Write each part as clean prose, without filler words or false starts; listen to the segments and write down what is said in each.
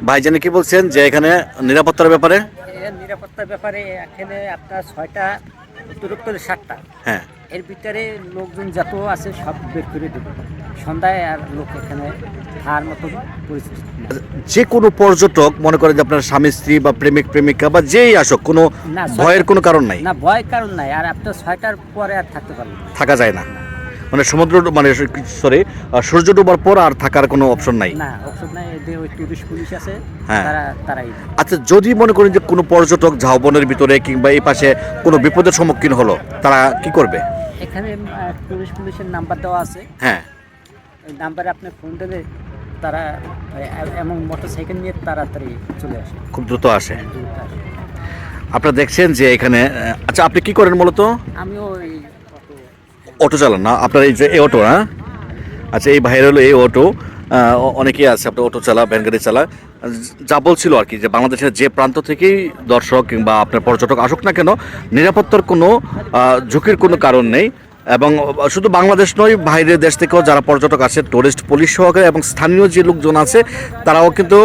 ভাইজান কি বলছেন যে এখানে নিরাপত্তার ব্যাপারে? এর নিরাপত্তার ব্যাপারে এখানে আপনার 6টা অতিরিক্ত 7টা, হ্যাঁ। এর ভিতরে লোকজন যত আছে সব বের করে দেবে সন্ধ্যায়, আর লোক এখানে খাওয়ার মতন পরিস্থিতি না। যে কোনো পর্যটক মনে করেন যে আপনার স্বামী স্ত্রী বা প্রেমিক প্রেমিকা বা যেই আসুক, কোনো না, ভয়ের কোনো কারণ নাই, না ভয় কারণ নাই। আর আপনার 6টার পরে আর থাকতে পারবেন না। থাকা যায় না, মানে সমুদ্র মানে সরি সূর্য ডোবার পর আর থাকার কোনো অপশন নাই। না অপশন নাই, এদের ওই টুরিস্ট পুলিশ আছে, হ্যাঁ। তারাই। আচ্ছা, যদি মনে করেন যে কোনো পর্যটক ঝাউবনের ভিতরে কিংবা এই পাশে কোনো বিপদের সম্মুখীন হলো, তারা কি করবে? এখানে টুরিস্ট পুলিশের নাম্বার দেওয়া আছে। হ্যাঁ। ওই নাম্বারে আপনি ফোন দিলে তারা এমন মোটরসাইকেল নিয়ে তাড়াতাড়ি চলে আসে, খুব দ্রুত আসে। দ্রুত আসে। আপনারা দেখছেন যে এখানে আচ্ছা, আপনি কি করেন মূলত? আমিও ওই অটো চালান না আপনার? এই যে এই অটো, হ্যাঁ। আচ্ছা, এই ভাইয়ের হলো এই অটো। অনেকেই আছে আপনার অটো চালা, ভ্যান গাড়ি চালা। যা বলছিল আর কি, যে বাংলাদেশের যে প্রান্ত থেকেই দর্শক কিংবা আপনার পর্যটক আসুক না কেন, নিরাপত্তার কোনো ঝুঁকির কোনো কারণ নেই। এবং শুধু বাংলাদেশ নয়, বাইরের দেশ থেকেও যারা পর্যটক আসে, টুরিস্ট পুলিশ সহকারে এবং স্থানীয় যে লোকজন আছে, তারাও কিন্তু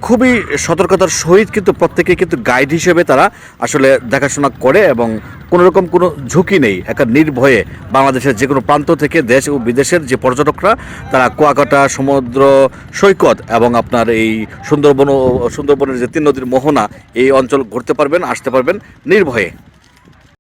খুবই সতর্কতার সহিত কিন্তু প্রত্যেকে কিন্তু গাইড হিসেবে তারা আসলে দেখাশোনা করে, এবং কোনোরকম কোনো ঝুঁকি নেই। একটা নির্ভয়ে বাংলাদেশের যে কোনো প্রান্ত থেকে দেশ ও বিদেশের যে পর্যটকরা, তারা কুয়াকাটা সমুদ্র সৈকত এবং আপনার এই সুন্দরবনের যে 3 নদীর মোহনা, এই অঞ্চল ঘুরতে পারবেন, আসতে পারবেন নির্ভয়ে।